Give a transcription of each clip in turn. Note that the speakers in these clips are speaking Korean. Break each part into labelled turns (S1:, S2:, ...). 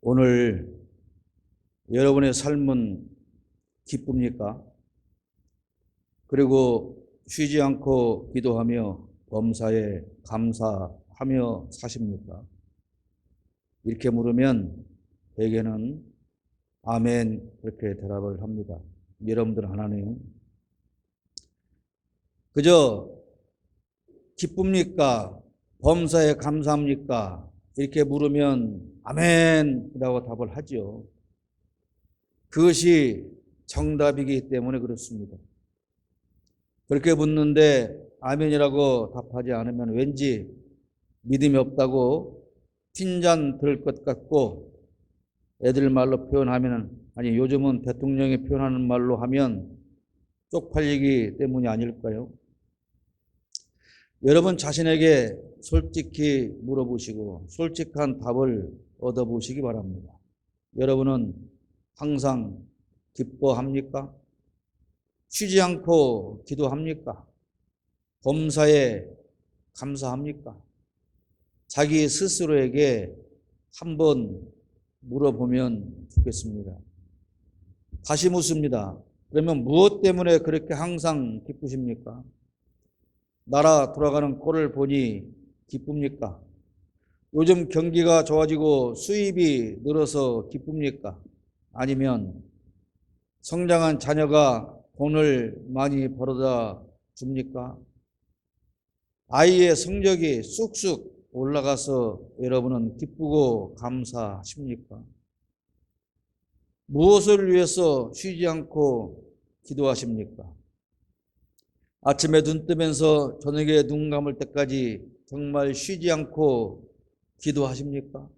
S1: 오늘 여러분의 삶은 기쁩니까? 그리고 쉬지 않고 기도하며 범사에 감사하며 사십니까? 이렇게 물으면 대개는 아멘 그렇게 대답을 합니다. 여러분들 하나님 그저 기쁩니까? 범사에 감사합니까? 이렇게 물으면 아멘이라고 답을 하죠. 그것이 정답이기 때문에 그렇습니다. 그렇게 묻는데 아멘이라고 답하지 않으면 왠지 믿음이 없다고 핀잔 들 것 같고, 애들 말로 표현하면, 아니 요즘은 대통령이 표현하는 말로 하면 쪽팔리기 때문이 아닐까요? 여러분 자신에게 솔직히 물어보시고 솔직한 답을 얻어보시기 바랍니다. 여러분은 항상 기뻐합니까? 쉬지 않고 기도합니까? 범사에 감사합니까? 자기 스스로에게 한번 물어보면 좋겠습니다. 다시 묻습니다. 그러면 무엇 때문에 그렇게 항상 기쁘십니까? 나라 돌아가는 꼴을 보니 기쁩니까? 요즘 경기가 좋아지고 수입이 늘어서 기쁩니까? 아니면 성장한 자녀가 돈을 많이 벌어다 줍니까? 아이의 성적이 쑥쑥 올라가서 여러분은 기쁘고 감사하십니까? 무엇을 위해서 쉬지 않고 기도하십니까? 아침에 눈 뜨면서 저녁에 눈 감을 때까지 정말 쉬지 않고 기도하십니까?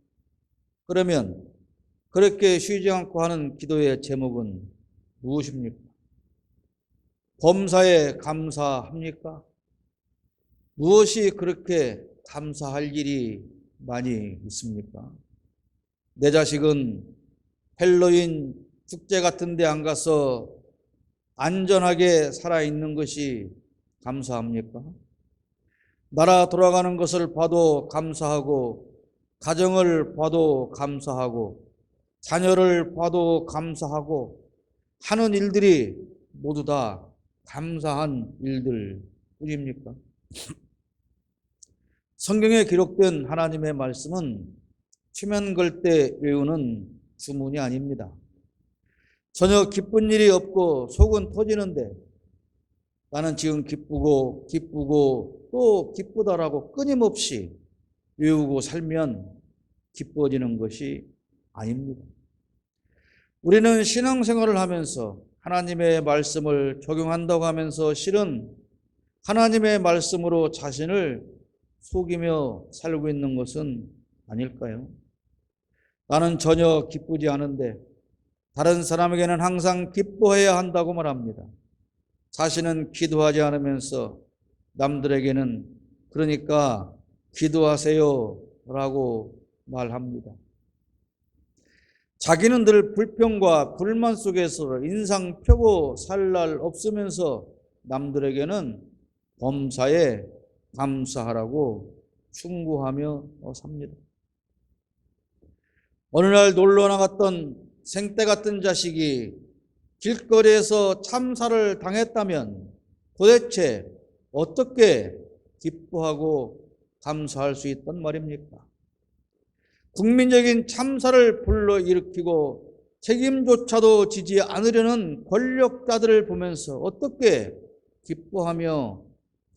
S1: 그러면 그렇게 쉬지 않고 하는 기도의 제목은 무엇입니까? 범사에 감사합니까? 무엇이 그렇게 감사할 일이 많이 있습니까? 내 자식은 헬로윈 축제 같은 데 안 가서 안전하게 살아있는 것이 감사합니까? 나라 돌아가는 것을 봐도 감사하고, 가정을 봐도 감사하고, 자녀를 봐도 감사하고, 하는 일들이 모두 다 감사한 일들 뿐입니까? 성경에 기록된 하나님의 말씀은 수면 걸 때 외우는 주문이 아닙니다. 전혀 기쁜 일이 없고 속은 터지는데 나는 지금 기쁘고 또 기쁘다라고 끊임없이 외우고 살면 기뻐지는 것이 아닙니다. 우리는 신앙생활을 하면서 하나님의 말씀을 적용한다고 하면서 실은 하나님의 말씀으로 자신을 속이며 살고 있는 것은 아닐까요? 나는 전혀 기쁘지 않은데 다른 사람에게는 항상 기뻐해야 한다고 말합니다. 자신은 기도하지 않으면서 남들에게는 그러니까 기도하세요 라고 말합니다. 자기는 늘 불평과 불만 속에서 인상 펴고 살 날 없으면서 남들에게는 범사에 감사하라고 충고하며 삽니다. 어느 날 놀러 나갔던 생떼 같은 자식이 길거리에서 참사를 당했다면 도대체 어떻게 기뻐하고 감사할 수 있단 말입니까? 국민적인 참사를 불러일으키고 책임조차도 지지 않으려는 권력자들을 보면서 어떻게 기뻐하며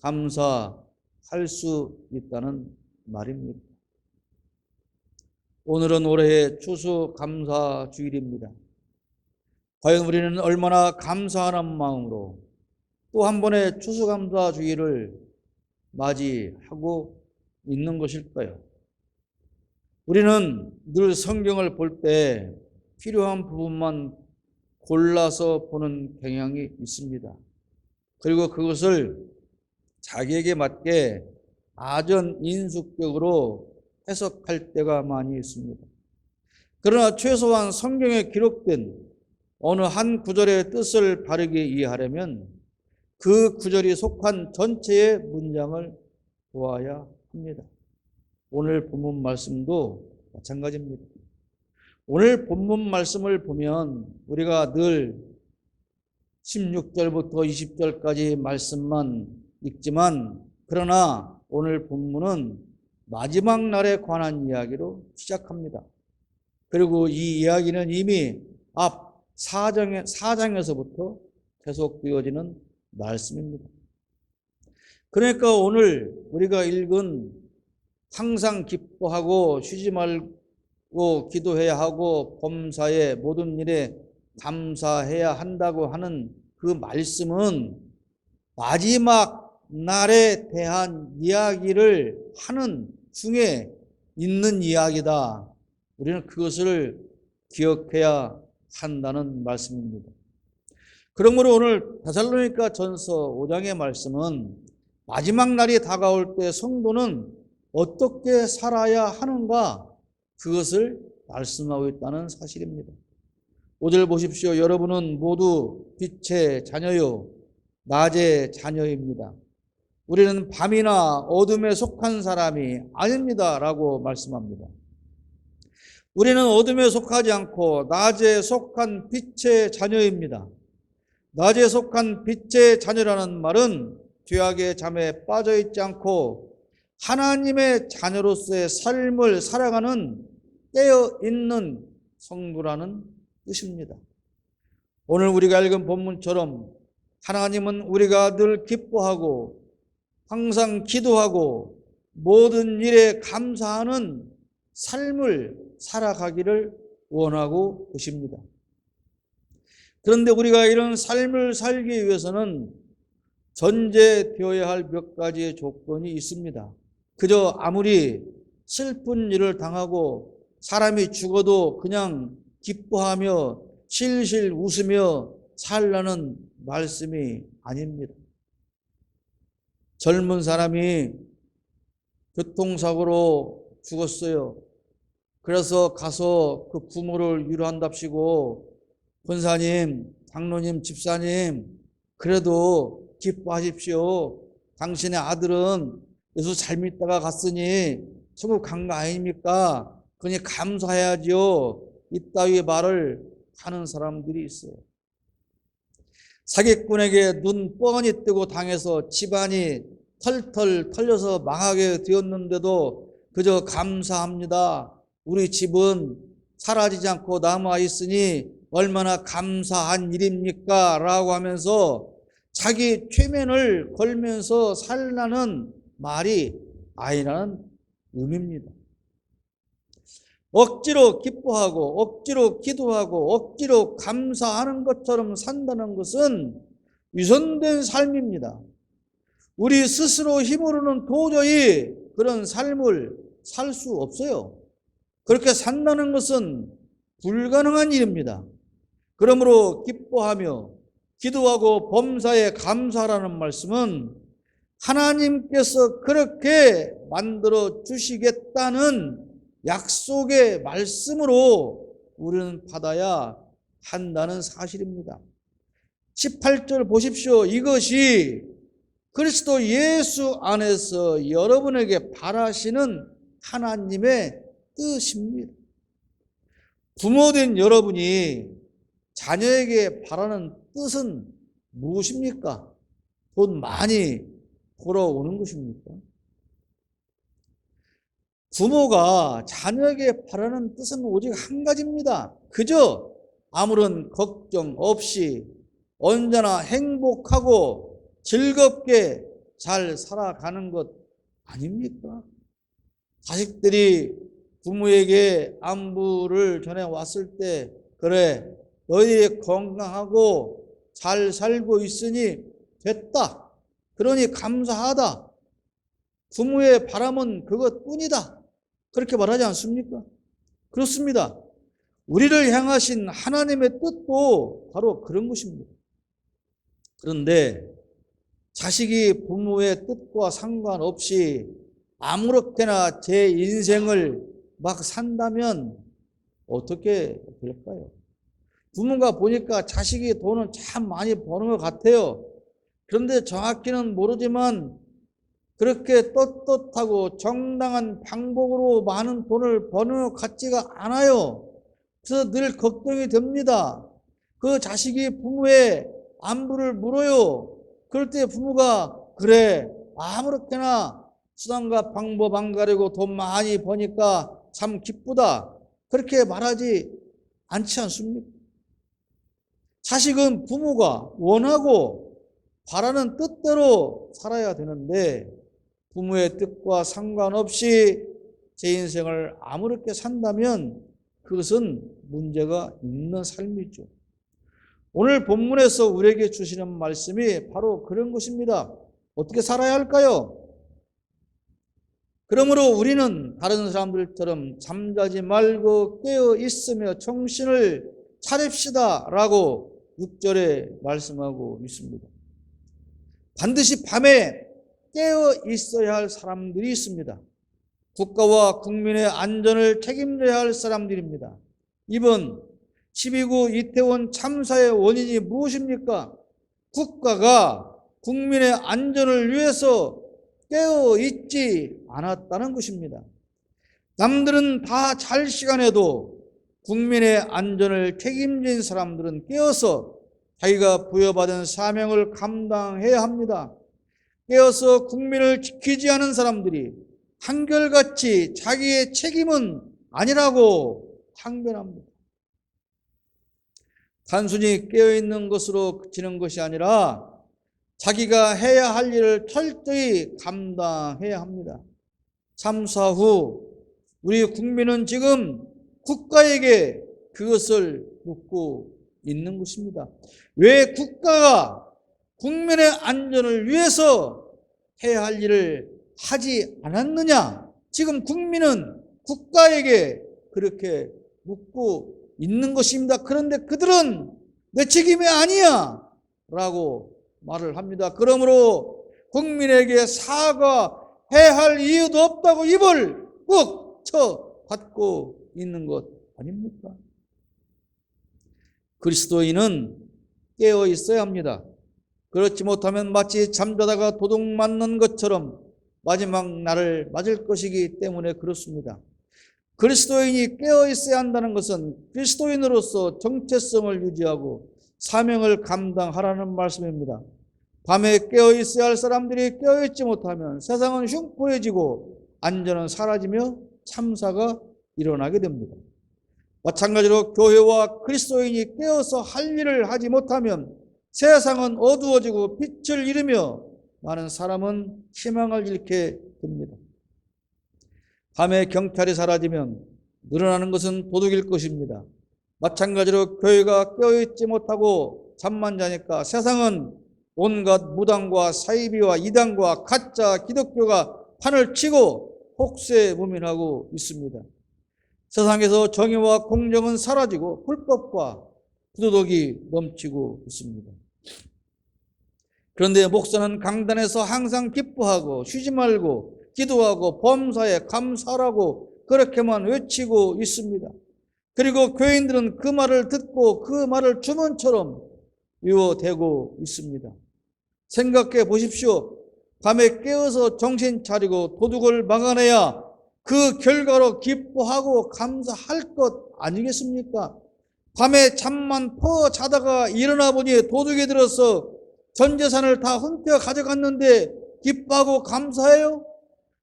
S1: 감사할 수 있다는 말입니까? 오늘은 올해의 추수감사주일입니다. 과연 우리는 얼마나 감사하는 마음으로 또 한 번의 추수감사주일을 맞이하고 있는 것일까요? 우리는 늘 성경을 볼 때 필요한 부분만 골라서 보는 경향이 있습니다. 그리고 그것을 자기에게 맞게 아전인수격으로 해석할 때가 많이 있습니다. 그러나 최소한 성경에 기록된 어느 한 구절의 뜻을 바르게 이해하려면 그 구절이 속한 전체의 문장을 보아야 합니다. 오늘 본문 말씀도 마찬가지입니다. 오늘 본문 말씀을 보면 우리가 늘 16절부터 20절까지 말씀만 읽지만, 그러나 오늘 본문은 마지막 날에 관한 이야기로 시작합니다. 그리고 이 이야기는 이미 앞 4장에서부터 계속되어지는 말씀입니다. 그러니까 오늘 우리가 읽은 항상 기뻐하고 쉬지 말고 기도해야 하고 범사에 모든 일에 감사해야 한다고 하는 그 말씀은 마지막 날에 대한 이야기를 하는 중에 있는 이야기다. 우리는 그것을 기억해야 한다는 말씀입니다. 그러므로 오늘 데살로니가 전서 5장의 말씀은 마지막 날이 다가올 때 성도는 어떻게 살아야 하는가, 그것을 말씀하고 있다는 사실입니다. 5절 보십시오. 여러분은 모두 빛의 자녀요 낮의 자녀입니다. 우리는 밤이나 어둠에 속한 사람이 아닙니다 라고 말씀합니다. 우리는 어둠에 속하지 않고 낮에 속한 빛의 자녀입니다. 낮에 속한 빛의 자녀라는 말은 죄악의 잠에 빠져 있지 않고 하나님의 자녀로서의 삶을 살아가는 깨어있는 성도라는 뜻입니다. 오늘 우리가 읽은 본문처럼 하나님은 우리가 늘 기뻐하고 항상 기도하고 모든 일에 감사하는 삶을 살아가기를 원하고 계십니다. 그런데 우리가 이런 삶을 살기 위해서는 전제되어야 할 몇 가지의 조건이 있습니다. 그저 아무리 슬픈 일을 당하고 사람이 죽어도 그냥 기뻐하며 실실 웃으며 살라는 말씀이 아닙니다. 젊은 사람이 교통사고로 죽었어요. 그래서 가서 그 부모를 위로한답시고, 권사님, 장로님, 집사님, 그래도 기뻐하십시오. 당신의 아들은 예수 잘 믿다가 갔으니 천국 간 거 아닙니까? 그러니 감사해야지요. 이따위의 말을 하는 사람들이 있어요. 사기꾼에게 눈 뻔히 뜨고 당해서 집안이 털털 털려서 망하게 되었는데도 그저 감사합니다. 우리 집은 사라지지 않고 남아 있으니 얼마나 감사한 일입니까? 라고 하면서 자기 최면을 걸면서 살라는 말이 아니라는 의미입니다. 억지로 기뻐하고 억지로 기도하고 억지로 감사하는 것처럼 산다는 것은 위선된 삶입니다. 우리 스스로 힘으로는 도저히 그런 삶을 살 수 없어요. 그렇게 산다는 것은 불가능한 일입니다. 그러므로 기뻐하며 기도하고 범사에 감사하라는 말씀은 하나님께서 그렇게 만들어 주시겠다는 약속의 말씀으로 우리는 받아야 한다는 사실입니다. 18절 보십시오. 이것이 그리스도 예수 안에서 여러분에게 바라시는 하나님의 뜻입니다. 부모된 여러분이 자녀에게 바라는 뜻은 무엇입니까? 돈 많이 벌어오는 것입니까? 부모가 자녀에게 바라는 뜻은 오직 한 가지입니다. 그저 아무런 걱정 없이 언제나 행복하고 즐겁게 잘 살아가는 것 아닙니까? 자식들이 부모에게 안부를 전해 왔을 때, 그래, 너희들이 건강하고 잘 살고 있으니 됐다. 그러니 감사하다. 부모의 바람은 그것뿐이다. 그렇게 말하지 않습니까? 그렇습니다. 우리를 향하신 하나님의 뜻도 바로 그런 것입니다. 그런데 자식이 부모의 뜻과 상관없이 아무렇게나 제 인생을 막 산다면 어떻게 될까요? 부모가 보니까 자식이 돈은 참 많이 버는 것 같아요. 그런데 정확히는 모르지만 그렇게 떳떳하고 정당한 방법으로 많은 돈을 버는 것 같지가 않아요. 그래서 늘 걱정이 됩니다. 그 자식이 부모의 안부를 물어요. 그럴 때 부모가 그래 아무렇게나 수단과 방법 안 가리고 돈 많이 버니까 참 기쁘다 그렇게 말하지 않지 않습니까? 자식은 부모가 원하고 바라는 뜻대로 살아야 되는데 부모의 뜻과 상관없이 제 인생을 아무렇게 산다면 그것은 문제가 있는 삶이죠. 오늘 본문에서 우리에게 주시는 말씀이 바로 그런 것입니다. 어떻게 살아야 할까요? 그러므로 우리는 다른 사람들처럼 잠자지 말고 깨어 있으며 정신을 차립시다 라고 6절에 말씀하고 있습니다. 반드시 밤에 깨어 있어야 할 사람들이 있습니다. 국가와 국민의 안전을 책임져야 할 사람들입니다. 이번 12구 이태원 참사의 원인이 무엇입니까? 국가가 국민의 안전을 위해서 깨어 있지 않았다는 것입니다. 남들은 다 잘 시간에도 국민의 안전을 책임진 사람들은 깨어서 자기가 부여받은 사명을 감당해야 합니다. 깨어서 국민을 지키지 않은 사람들이 한결같이 자기의 책임은 아니라고 항변합니다. 단순히 깨어있는 것으로 그치는 것이 아니라 자기가 해야 할 일을 철저히 감당해야 합니다. 참사 후 우리 국민은 지금 국가에게 그것을 묻고 있는 것입니다. 왜 국가가 국민의 안전을 위해서 해야 할 일을 하지 않았느냐? 지금 국민은 국가에게 그렇게 묻고 있는 것입니다. 그런데 그들은 내 책임이 아니야 라고 말을 합니다. 그러므로 국민에게 사과해야 할 이유도 없다고 입을 꾹 쳐닫고 있는 것 아닙니까? 그리스도인은 깨어 있어야 합니다. 그렇지 못하면 마치 잠자다가 도둑 맞는 것처럼 마지막 날을 맞을 것이기 때문에 그렇습니다. 그리스도인이 깨어 있어야 한다는 것은 그리스도인으로서 정체성을 유지하고 사명을 감당하라는 말씀입니다. 밤에 깨어 있어야 할 사람들이 깨어 있지 못하면 세상은 흉포해지고 안전은 사라지며 참사가 일어나게 됩니다. 마찬가지로 교회와 그리스도인이 깨어서 할 일을 하지 못하면 세상은 어두워지고 빛을 잃으며 많은 사람은 희망을 잃게 됩니다. 밤에 경찰이 사라지면 늘어나는 것은 도둑일 것입니다. 마찬가지로 교회가 깨어있지 못하고 잠만 자니까 세상은 온갖 무당과 사이비와 이단과 가짜 기독교가 판을 치고 혹세무민하고 있습니다. 세상에서 정의와 공정은 사라지고 불법과 부도덕이 넘치고 있습니다. 그런데 목사는 강단에서 항상 기뻐하고 쉬지 말고 기도하고 범사에 감사하라고 그렇게만 외치고 있습니다. 그리고 교인들은 그 말을 듣고 그 말을 주문처럼 외워대고 있습니다. 생각해 보십시오. 밤에 깨어서 정신 차리고 도둑을 막아내야 그 결과로 기뻐하고 감사할 것 아니겠습니까? 밤에 잠만 퍼 자다가 일어나 보니 도둑이 들어서 전 재산을 다 훔쳐 가져갔는데 기뻐하고 감사해요?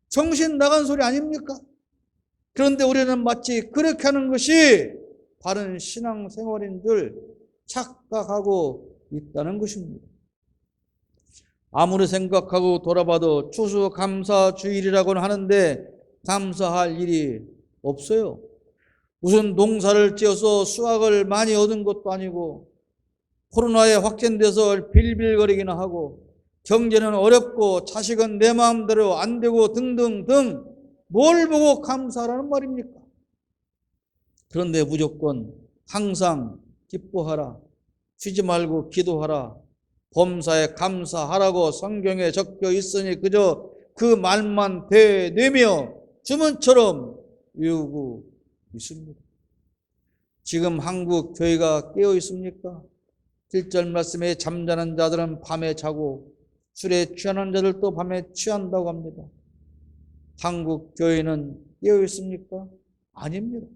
S1: 정신 나간 소리 아닙니까? 그런데 우리는 마치 그렇게 하는 것이 바른 신앙생활인 줄 착각하고 있다는 것입니다. 아무리 생각하고 돌아봐도 추수감사주일이라고는 하는데 감사할 일이 없어요. 무슨 농사를 지어서 수확을 많이 얻은 것도 아니고 코로나에 확진돼서 빌빌거리기나 하고 경제는 어렵고 자식은 내 마음대로 안 되고 등등등 뭘 보고 감사하라는 말입니까? 그런데 무조건 항상 기뻐하라, 쉬지 말고 기도하라, 범사에 감사하라고 성경에 적혀 있으니 그저 그 말만 되뇌며 주문처럼 외우고 있습니다. 지금 한국 교회가 깨어 있습니까? 1절 말씀에 잠자는 자들은 밤에 자고 술에 취하는 자들도 밤에 취한다고 합니다. 한국 교회는 깨어 있습니까? 아닙니다.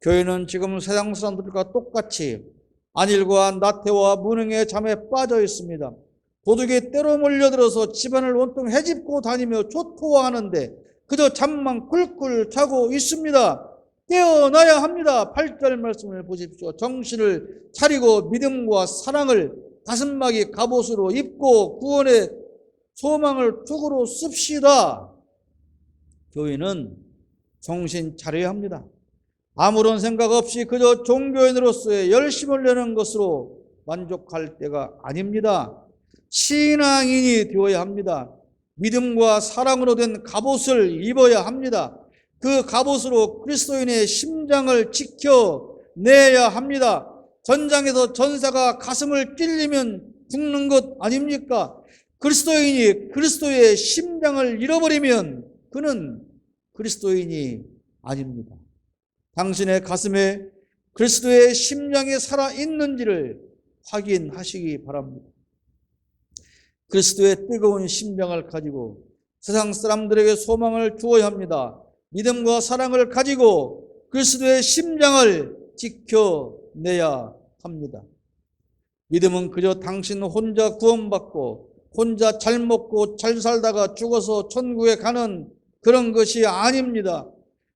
S1: 교회는 지금 세상 사람들과 똑같이 안일과 나태와 무능의 잠에 빠져 있습니다. 도둑이 때로 몰려들어서 집안을 온통 헤집고 다니며 초토화하는데 그저 잠만 꿀꿀 자고 있습니다. 깨어나야 합니다. 8절 말씀을 보십시오. 정신을 차리고 믿음과 사랑을 가슴막이 갑옷으로 입고 구원의 소망을 툭으로 씁시다. 교회는 정신 차려야 합니다. 아무런 생각 없이 그저 종교인으로서의 열심을 내는 것으로 만족할 때가 아닙니다. 신앙인이 되어야 합니다. 믿음과 사랑으로 된 갑옷을 입어야 합니다. 그 갑옷으로 그리스도인의 심장을 지켜내야 합니다. 전장에서 전사가 가슴을 찔리면 죽는 것 아닙니까? 그리스도인이 그리스도의 심장을 잃어버리면 그는 그리스도인이 아닙니다. 당신의 가슴에 그리스도의 심장이 살아있는지를 확인하시기 바랍니다. 그리스도의 뜨거운 심장을 가지고 세상 사람들에게 소망을 주어야 합니다. 믿음과 사랑을 가지고 그리스도의 심장을 지켜내야 합니다. 믿음은 그저 당신 혼자 구원받고 혼자 잘 먹고 잘 살다가 죽어서 천국에 가는 그런 것이 아닙니다.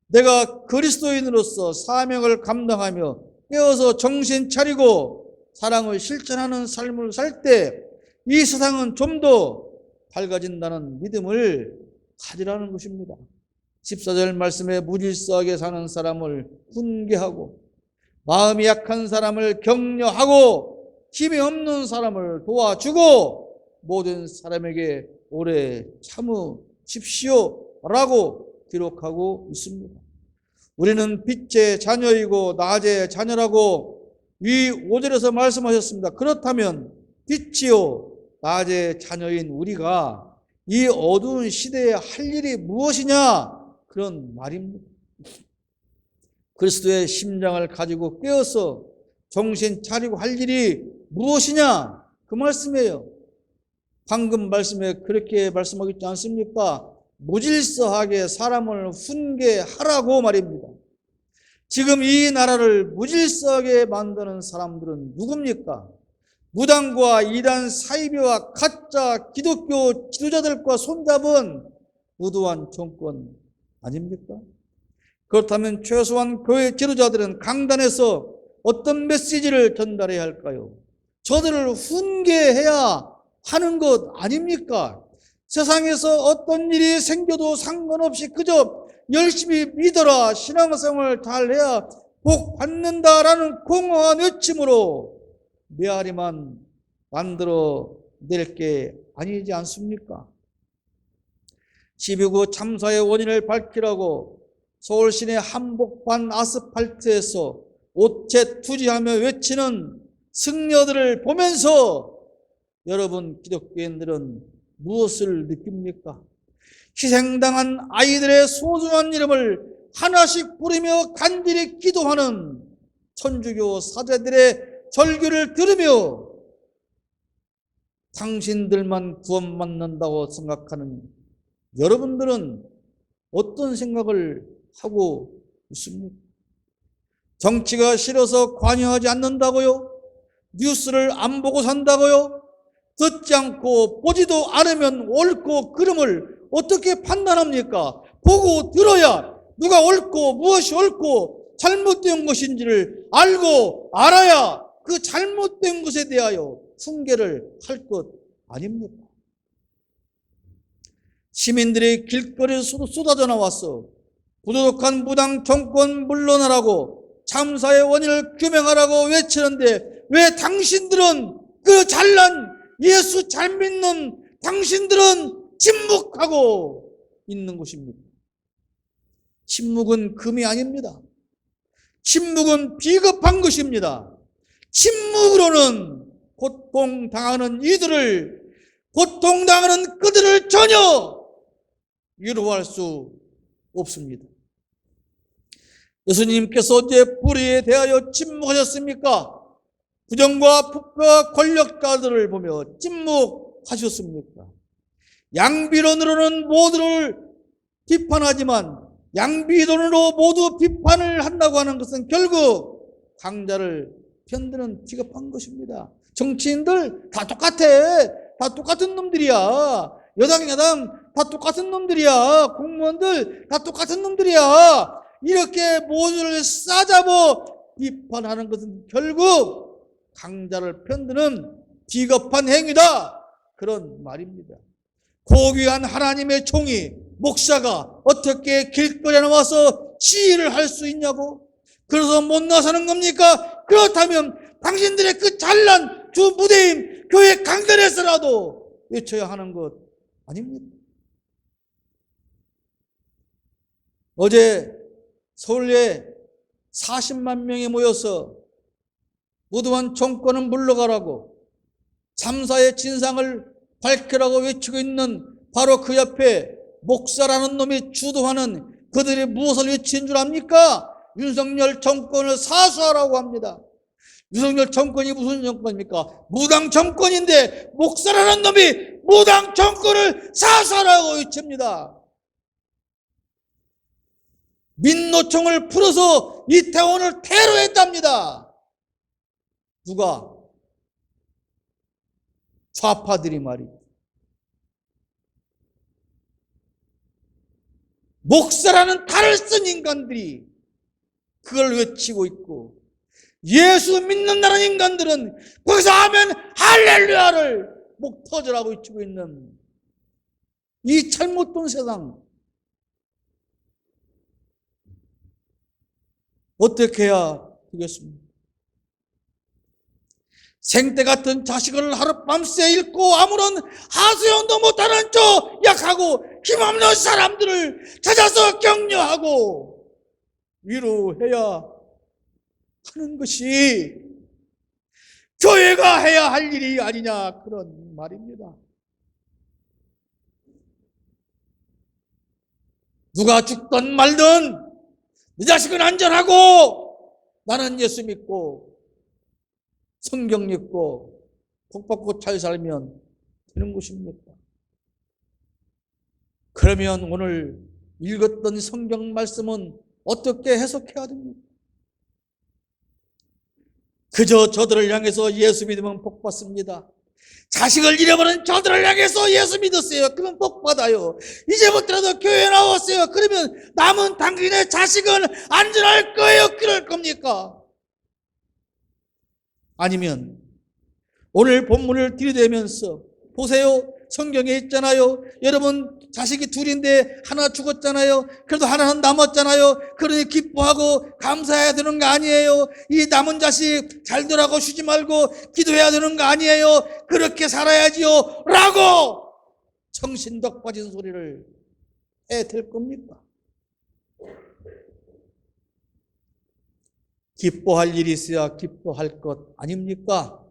S1: 내가 그리스도인으로서 사명을 감당하며 깨어서 정신 차리고 사랑을 실천하는 삶을 살 때 이 세상은 좀 더 밝아진다는 믿음을 가지라는 것입니다. 14절 말씀에 무질서하게 사는 사람을 훈계하고 마음이 약한 사람을 격려하고 힘이 없는 사람을 도와주고 모든 사람에게 오래 참으십시오 라고 기록하고 있습니다. 우리는 빛의 자녀이고 낮의 자녀라고 위 5절에서 말씀하셨습니다. 그렇다면 빛이요 낮의 자녀인 우리가 이 어두운 시대에 할 일이 무엇이냐? 그런 말입니다. 그리스도의 심장을 가지고 깨어서 정신 차리고 할 일이 무엇이냐? 그 말씀이에요. 방금 말씀에 그렇게 말씀하고 있지 않습니까? 무질서하게 사람을 훈계하라고 말입니다. 지금 이 나라를 무질서하게 만드는 사람들은 누굽니까? 무당과 이단 사이비와 가짜 기독교 지도자들과 손잡은 무도한 정권 아닙니까? 그렇다면 최소한 교회 지도자들은 강단에서 어떤 메시지를 전달해야 할까요? 저들을 훈계해야 하는 것 아닙니까? 세상에서 어떤 일이 생겨도 상관없이 그저 열심히 믿어라, 신앙생활을 잘해야 복 받는다라는 공허한 외침으로 메아리만 만들어 낼 게 아니지 않습니까? 12.9 참사의 원인을 밝히라고 서울 시내 한복판 아스팔트에서 옷째 투지하며 외치는 승려들을 보면서 여러분 기독교인들은 무엇을 느낍니까? 희생당한 아이들의 소중한 이름을 하나씩 부르며 간절히 기도하는 천주교 사제들의 절규를 들으며 당신들만 구원받는다고 생각하는 여러분들은 어떤 생각을 하고 있습니까? 정치가 싫어서 관여하지 않는다고요? 뉴스를 안 보고 산다고요? 듣지 않고 보지도 않으면 옳고 그름을 어떻게 판단합니까? 보고 들어야 누가 옳고 무엇이 옳고 잘못된 것인지를 알고 알아야 그 잘못된 것에 대하여 훈계를 할 것 아닙니까? 시민들이 길거리에 쏟아져 나왔어 부도덕한 무당 정권 물러나라고 참사의 원인을 규명하라고 외치는데 왜 당신들은 그 잘난 예수 잘 믿는 당신들은 침묵하고 있는 것입니다. 침묵은 금이 아닙니다. 침묵은 비겁한 것입니다. 침묵으로는 고통당하는 이들을, 고통당하는 그들을 전혀 위로할 수 없습니다. 예수님께서 언제 불의에 대하여 침묵하셨습니까? 부정과 폭과 권력자들을 보며 침묵하셨습니까? 양비론으로는 모두를 비판하지만 양비돈으로 모두 비판을 한다고 하는 것은 결국 강자를 편드는 비겁한 것입니다. 정치인들 다 똑같아. 다 똑같은 놈들이야. 여당, 야당 다 똑같은 놈들이야. 공무원들 다 똑같은 놈들이야. 이렇게 모두를 싸잡아 비판하는 것은 결국 강자를 편드는 비겁한 행위다. 그런 말입니다. 고귀한 하나님의 종이, 목사가 어떻게 길거리에 나와서 시위를 할 수 있냐고? 그래서 못 나서는 겁니까? 그렇다면 당신들의 그 잘난 주 무대인 교회 강단에서라도 외쳐야 하는 것 아닙니까? 어제 서울에 40만 명이 모여서 무도한 정권은 물러가라고, 참사의 진상을 밝히라고 외치고 있는 바로 그 옆에 목사라는 놈이 주도하는 그들이 무엇을 외친 줄 압니까? 윤석열 정권을 사수하라고 합니다. 윤석열 정권이 무슨 정권입니까? 무당 정권인데 목사라는 놈이 무당 정권을 사수하라고 외칩니다. 민노총을 풀어서 이태원을 테러했답니다. 누가? 좌파들이 말이죠. 목사라는 탈을 쓴 인간들이 그걸 외치고 있고, 예수 믿는다는 인간들은 거기서 하면 할렐루야를 목 터져라고 외치고 있는 이 잘못된 세상, 어떻게 해야 되겠습니까? 생떼 같은 자식을 하룻밤새 잃고 아무런 하소연도 못하는 저 약하고 힘없는 사람들을 찾아서 격려하고 위로해야 하는 것이 교회가 해야 할 일이 아니냐, 그런 말입니다. 누가 죽든 말든 네 자식은 안전하고 나는 예수 믿고 성경 읽고 복 받고 잘 살면 되는 것입니까? 그러면 오늘 읽었던 성경 말씀은 어떻게 해석해야 됩니까? 그저 저들을 향해서 예수 믿으면 복 받습니다. 자식을 잃어버린 저들을 향해서 예수 믿었어요. 그러면 복 받아요. 이제부터라도 교회에 나왔어요. 그러면 남은 당신의 자식은 안전할 거예요? 그럴 겁니까? 아니면 오늘 본문을 들이대면서 보세요. 성경에 있잖아요. 여러분 자식이 둘인데 하나 죽었잖아요. 그래도 하나는 남았잖아요. 그러니 기뻐하고 감사해야 되는 거 아니에요? 이 남은 자식 잘 되라고 쉬지 말고 기도해야 되는 거 아니에요? 그렇게 살아야지요 라고 정신덕 빠진 소리를 해야 될 겁니까? 기뻐할 일이 있어야 기뻐할 것 아닙니까?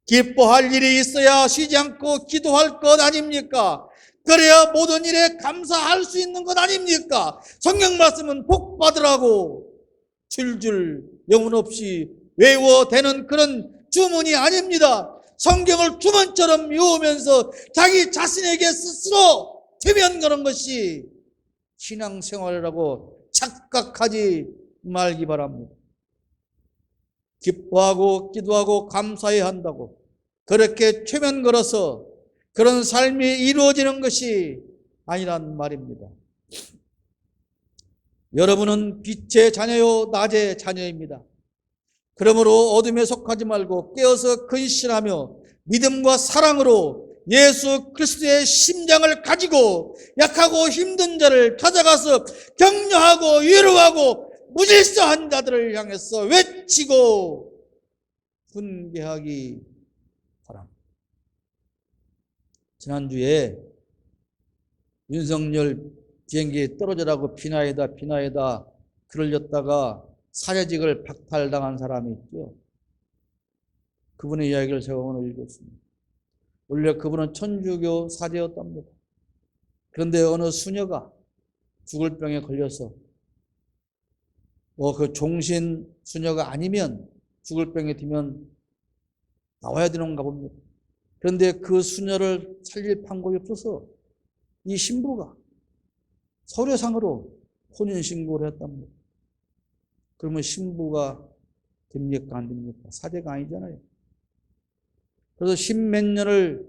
S1: 기뻐할 일이 있어야 쉬지 않고 기도할 것 아닙니까? 그래야 모든 일에 감사할 수 있는 것 아닙니까? 성경 말씀은 복 받으라고 줄줄 영혼 없이 외워대는 그런 주문이 아닙니다. 성경을 주문처럼 외우면서 자기 자신에게 스스로 되면 그런 것이 신앙생활이라고 착각하지 말기 바랍니다. 기뻐하고 기도하고 감사해야 한다고 그렇게 최면 걸어서 그런 삶이 이루어지는 것이 아니란 말입니다. 여러분은 빛의 자녀요 낮의 자녀입니다. 그러므로 어둠에 속하지 말고 깨어서 근신하며 믿음과 사랑으로 예수 그리스도의 심장을 가지고 약하고 힘든 자를 찾아가서 격려하고 위로하고 무질서한 자들을 향해서 외치고 훈계하기 바랍니다. 지난주에 윤석열 비행기 떨어져라고 비나이다 그러렸다가 사제직을 박탈당한 사람이 있죠. 그분의 이야기를 제가 오늘 읽었습니다. 원래 그분은 천주교 사제였답니다. 그런데 어느 수녀가 죽을 병에 걸려서 그 종신 수녀가 아니면 죽을 병에 들면 나와야 되는가 봅니다. 그런데 그 수녀를 살릴 방법이 없어서 이 신부가 서류상으로 혼인신고를 했답니다. 그러면 신부가 됩니까? 안 됩니까? 사제가 아니잖아요. 그래서 10몇 년을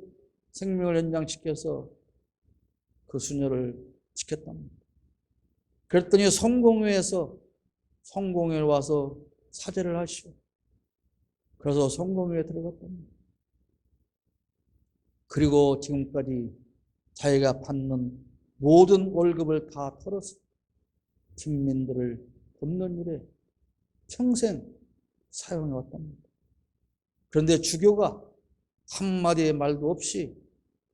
S1: 생명을 연장시켜서 그 수녀를 지켰답니다. 그랬더니 성공회에서 성공회에 와서 사제를 하시오. 그래서 성공회에 들어갔답니다. 그리고 지금까지 자기가 받는 모든 월급을 다 털어서 빈민들을 돕는 일에 평생 사용해 왔답니다. 그런데 주교가 한마디의 말도 없이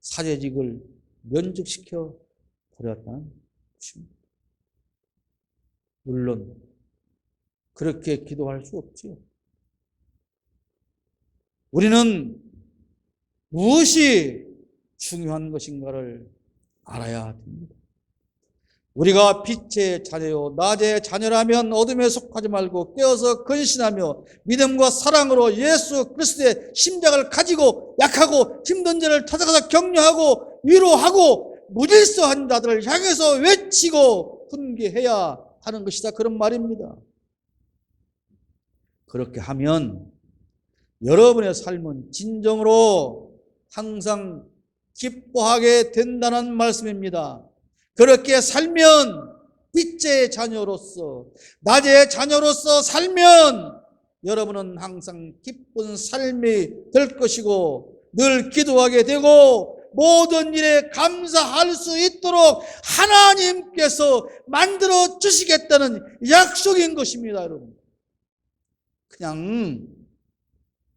S1: 사제직을 면직시켜 버렸다는 것입니다. 물론 그렇게 기도할 수 없지요. 우리는 무엇이 중요한 것인가를 알아야 됩니다. 우리가 빛의 자녀요 낮의 자녀라면 어둠에 속하지 말고 깨어서 근신하며 믿음과 사랑으로 예수 그리스도의 심장을 가지고 약하고 힘든 자를 찾아가서 격려하고 위로하고 무질서한 자들을 향해서 외치고 훈계해야 하는 것이다, 그런 말입니다. 그렇게 하면 여러분의 삶은 진정으로 항상 기뻐하게 된다는 말씀입니다. 그렇게 살면 빛의 자녀로서 낮의 자녀로서 살면 여러분은 항상 기쁜 삶이 될 것이고 늘 기도하게 되고 모든 일에 감사할 수 있도록 하나님께서 만들어 주시겠다는 약속인 것입니다. 여러분, 그냥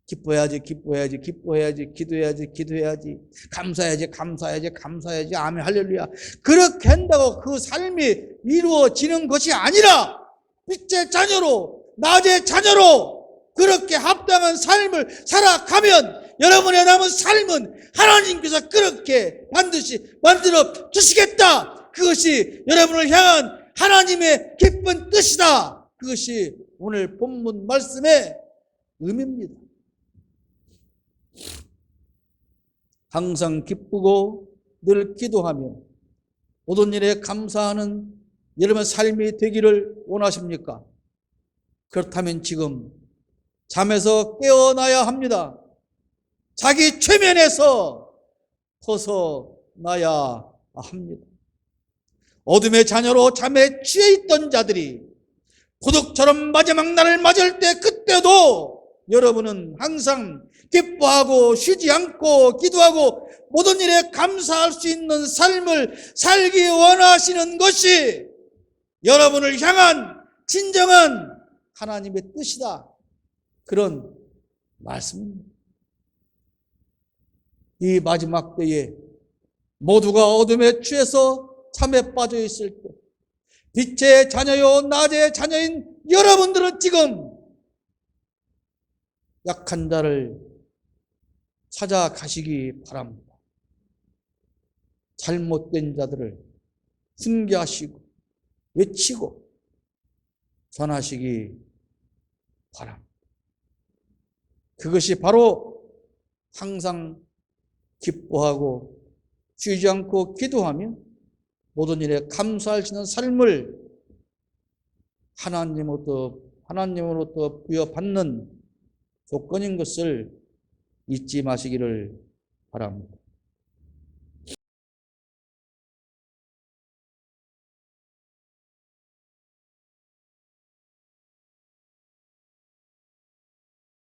S1: 기뻐해야지, 기뻐해야지, 기뻐해야지, 기도해야지, 기도해야지, 감사해야지, 감사해야지, 감사해야지, 아멘, 할렐루야, 그렇게 한다고 그 삶이 이루어지는 것이 아니라 빛의 자녀로 낮의 자녀로 그렇게 합당한 삶을 살아가면 여러분의 남은 삶은 하나님께서 그렇게 반드시 만들어 주시겠다. 그것이 여러분을 향한 하나님의 기쁜 뜻이다. 그것이 오늘 본문 말씀의 의미입니다. 항상 기쁘고 늘 기도하며 모든 일에 감사하는 여러분의 삶이 되기를 원하십니까? 그렇다면 지금 잠에서 깨어나야 합니다. 자기 최면에서 벗어나야 합니다. 어둠의 자녀로 잠에 취해 있던 자들이 고독처럼 마지막 날을 맞을 때 그때도 여러분은 항상 기뻐하고 쉬지 않고 기도하고 모든 일에 감사할 수 있는 삶을 살기 원하시는 것이 여러분을 향한 진정한 하나님의 뜻이다, 그런 말씀입니다. 이 마지막 때에 모두가 어둠에 취해서 잠에 빠져 있을 때 빛의 자녀요 낮의 자녀인 여러분들은 지금 약한 자를 찾아가시기 바랍니다. 잘못된 자들을 훈계하시고 외치고 전하시기 바랍니다. 그것이 바로 항상 기뻐하고 쉬지 않고 기도하며 모든 일에 감사할 수 있는 삶을 하나님으로부터 부여받는 조건인 것을 잊지 마시기를 바랍니다.